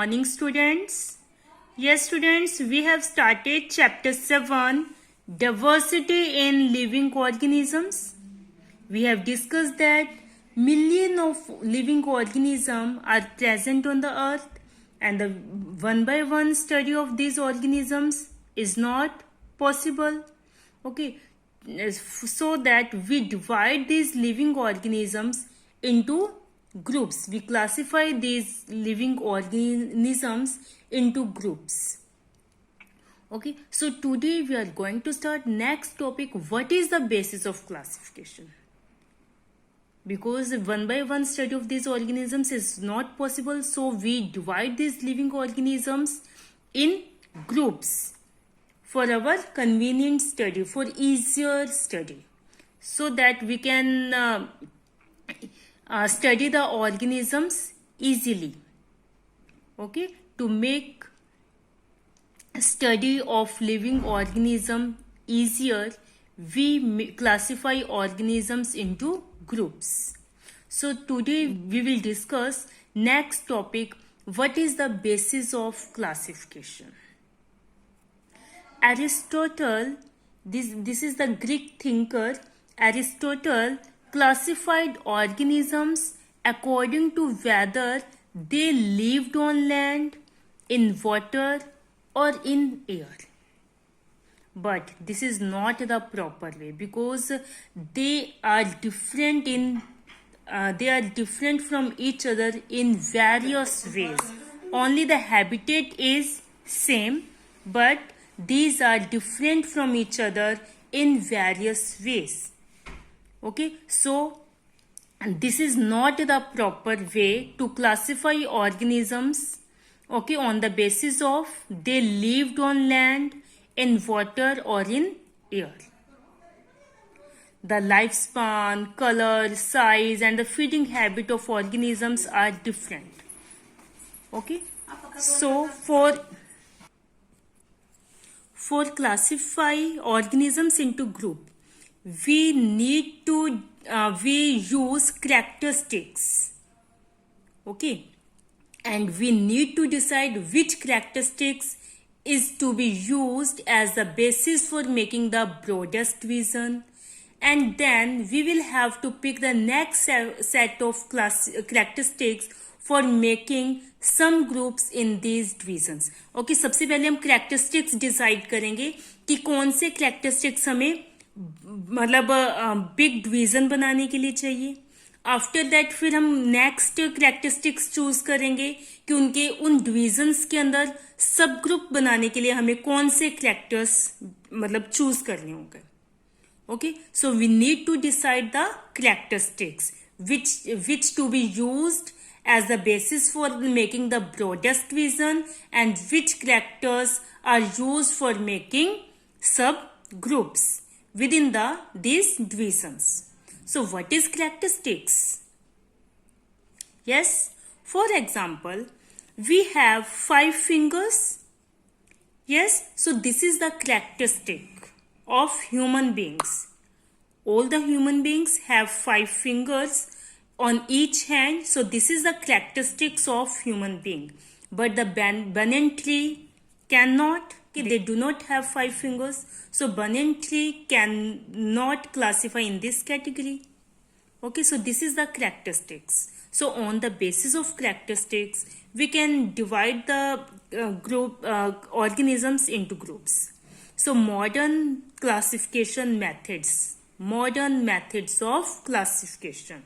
morning, students. Yes, students, we have started chapter 7, Diversity in Living Organisms. We have discussed that millions of living organisms are present on the earth, and the one by one study of these organisms is not possible. Okay, so that we divide these living organisms into groups. We classify these living organisms into groups. Okay, so today we are going to start next topic. What is the basis of classification? Because one by one study of these organisms is not possible, so we divide these living organisms in groups for our convenient study, for easier study, so that we can study the organisms easily. Okay, to make study of living organism easier, we classify organisms into groups. So today we will discuss next topic, what is the basis of classification. Aristotle, this is the Greek thinker, Aristotle classified organisms according to whether they lived on land, in water, or in air. But this is not the proper way, because they are different from each other in various ways. Only the habitat is same, but these are different from each other in various ways. Okay, so this is not the proper way to classify organisms, okay, on the basis of they lived on land, in water, or in air. The lifespan, color, size, and the feeding habit of organisms are different. Okay, so for classify organisms into group, we need to we use characteristics. Okay, and we need to decide which characteristics is to be used as the basis for making the broadest vision, and then we will have to pick the next set of characteristics for making some groups in these divisions. Okay, सबसे पहले हम characteristics decide करेंगे कि कौन से characteristics हमें मतलब big division बनाने के लिए चाहिए. आफ्टर दैट फिर हम नेक्स्ट करेक्टरिस्टिक्स चूज करेंगे कि उनके उन डिविजन्स के अंदर सब ग्रुप बनाने के लिए हमें कौन से करेक्टर्स मतलब चूज करने होंगे. Okay, so we need to decide the characteristics which to be used as the basis for making the broadest vision, and which characters are used for making subgroups within these divisions. So what is characteristics? Yes, for example, we have 5 fingers. Yes, so this is the characteristic of human beings. All the human beings have 5 fingers on each hand. So this is the characteristics of human being. But the banyan tree cannot, they do not have 5 fingers. So banyan tree cannot classify in this category. Okay, so this is the characteristics. So on the basis of characteristics, we can divide the organisms into groups. So modern classification methods, modern methods of classification.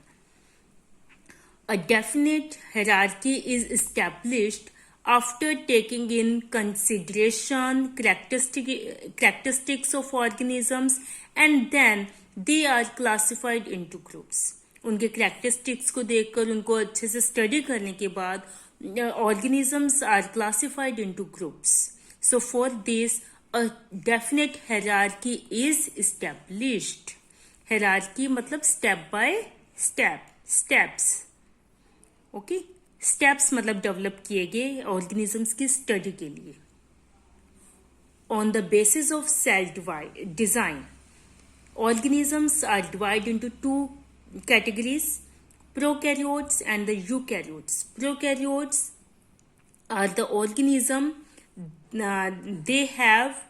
A definite hierarchy is established after taking in consideration characteristics of organisms, and then they are classified into groups. उनके characteristics को देखकर उनको अच्छे से study करने के बाद organisms are classified into groups. So for this, a definite hierarchy is established. Hierarchy मतलब step by step, steps. Okay, steps मतलब develop किए गए organisms की study के लिए. On the basis of cell design, organisms are divided into 2 categories, prokaryotes and the eukaryotes. Prokaryotes are the organism, they have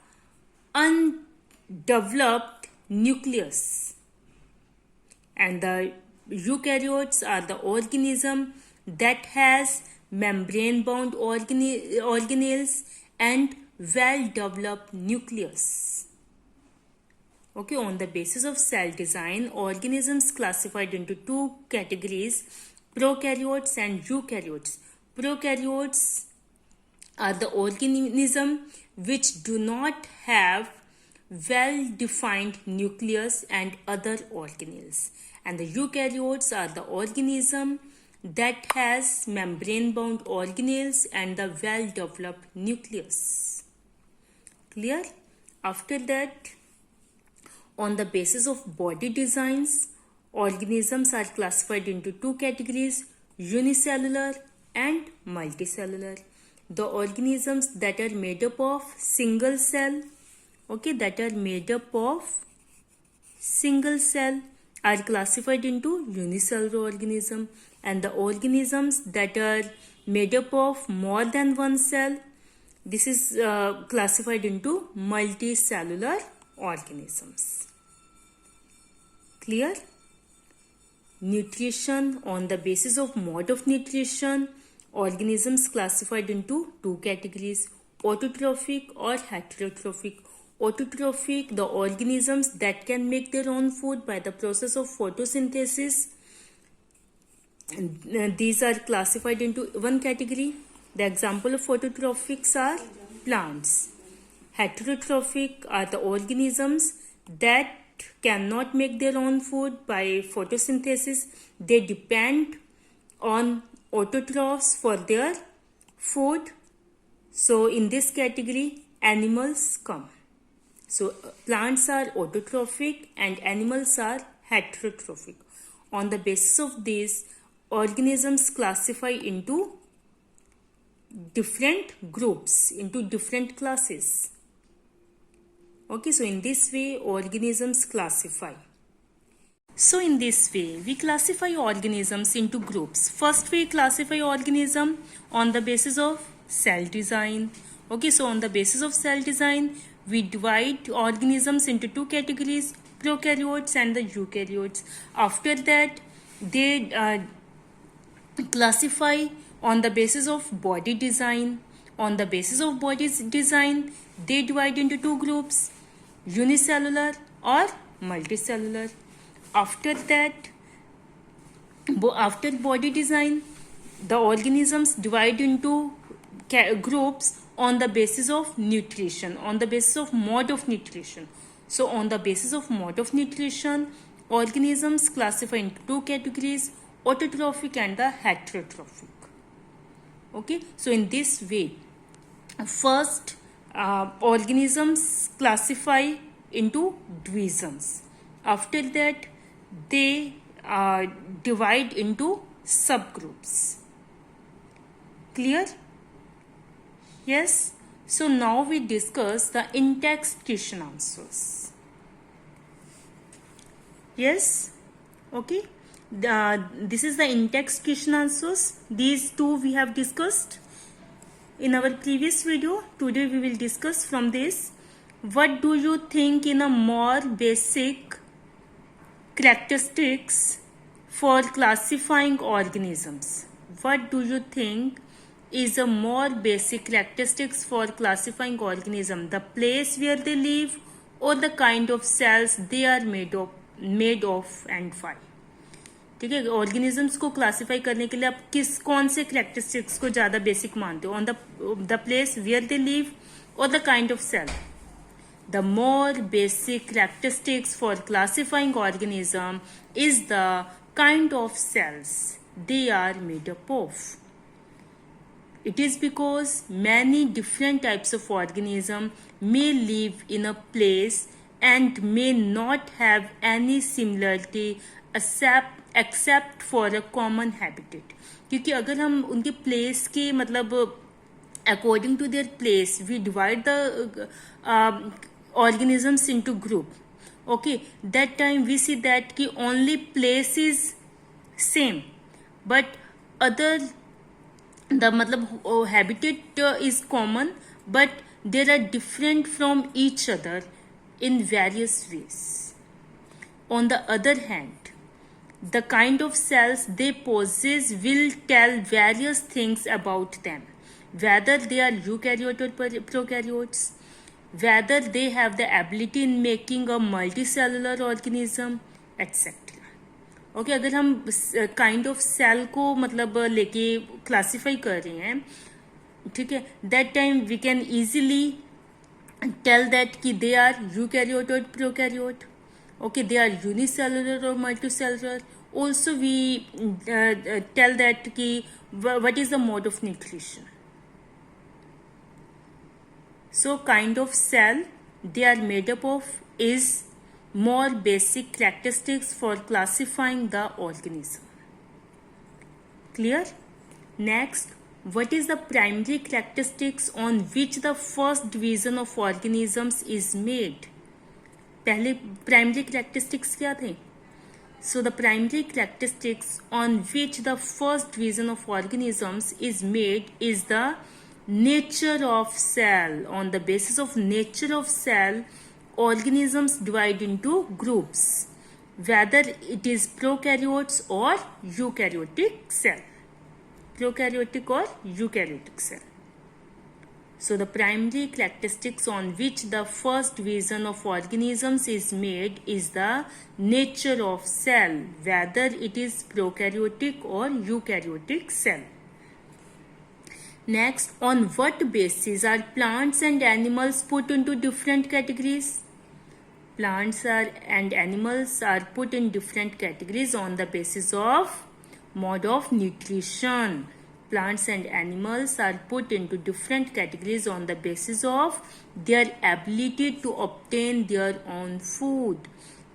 undeveloped nucleus, and the eukaryotes are the organism that has membrane bound organelles and well developed nucleus. Okay, on the basis of cell design, organisms classified into two categories, prokaryotes and eukaryotes. Prokaryotes are the organism which do not have well defined nucleus and other organelles, and the eukaryotes are the organism that has membrane bound organelles and the well developed nucleus. Clear? After that, on the basis of body designs, organisms are classified into two categories, unicellular and multicellular. The organisms that are made up of single cell, that are made up of single cell are classified into unicellular organism, and the organisms that are made up of more than one cell, this is classified into multicellular organisms. Clear? Nutrition. On the basis of mode of nutrition, organisms classified into two categories, autotrophic or heterotrophic. Autotrophic, the organisms that can make their own food by the process of photosynthesis. These are classified into one category. The example of phototrophics are plants. Heterotrophic are the organisms that cannot make their own food by photosynthesis. They depend on autotrophs for their food. So in this category, animals come. So plants are autotrophic and animals are heterotrophic. On the basis of this, organisms classify into different groups, into different classes. Okay, so in this way, organisms classify. So in this way, we classify organisms into groups. First, we classify organism on the basis of cell design. Okay, so on the basis of cell design, we divide organisms into two categories, prokaryotes and the eukaryotes. After that, they classify on the basis of body design. On the basis of body design, they divide into two groups, unicellular or multicellular. After that, after body design, the organisms divide into groups on the basis of nutrition, on the basis of mode of nutrition. So on the basis of mode of nutrition, organisms classify into two categories, autotrophic and the heterotrophic. Okay, so in this way, first organisms classify into divisions. After that, they divide into subgroups. Clear? Yes. So now we discuss the in-text question answers. Yes. Okay. This is the in-text question answers. These two we have discussed in our previous video. Today we will discuss from this. What do you think in a more basic characteristics for classifying organisms? What do you think is a more basic characteristics for classifying organism? The place where they live or the kind of cells they are made of and why? ठीक है, organisms को classify करने के लिए आप कौन से characteristics को ज़्यादा बेसिक मानते हो? On the place where they live or the kind of cell. The more basic characteristics for classifying organism is the kind of cells they are made up of. It is because many different types of organism may live in a place and may not have any similarity except for a common habitat. क्योंकि अगर हम उनके place के मतलब according to their place we divide the organisms into group. Okay, that time we see that ki only place is same but other the matlab habitat is common, but they are different from each other in various ways. On the other hand, the kind of cells they possess will tell various things about them, whether they are eukaryote or prokaryotes, whether they have the ability in making a multicellular organism, etc. Okay अगर हम kind of cell को मतलब लेके classify कर रहे हैं, ठीक है, that time we can easily tell that कि दे आर यूकैरियोट और prokaryote. Okay, they are unicellular or multicellular. Also, we tell that ki what is the mode of nutrition. So, kind of cell they are made up of is more basic characteristics for classifying the organism. Clear? Next, what is the primary characteristics on which the first division of organisms is made? पहले primary characteristics क्या थे? So the primary characteristics on which the first division of organisms is made is the nature of cell. On the basis of nature of cell, organisms divide into groups, whether it is prokaryotes or eukaryotic cell. Prokaryotic or eukaryotic cell. So the primary characteristics on which the first division of organisms is made is the nature of cell, whether it is prokaryotic or eukaryotic cell. Next, on what basis are plants and animals put into different categories? Plants and animals are put in different categories on the basis of mode of nutrition. Plants and animals are put into different categories on the basis of their ability to obtain their own food.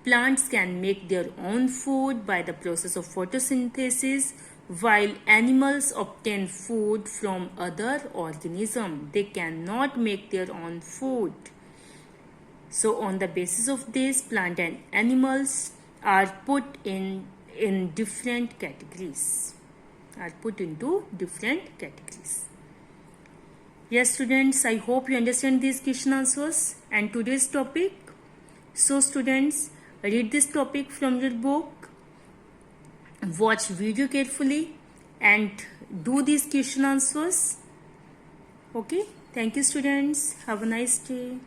Plants can make their own food by the process of photosynthesis, while animals obtain food from other organisms. They cannot make their own food. So on the basis of this, plant and animals are put in different categories. Are put into different categories. Yes, students, I hope you understand these question answers and today's topic. So students, read this topic from your book, watch video carefully and do these question answers. Okay, thank you students. Have a nice day.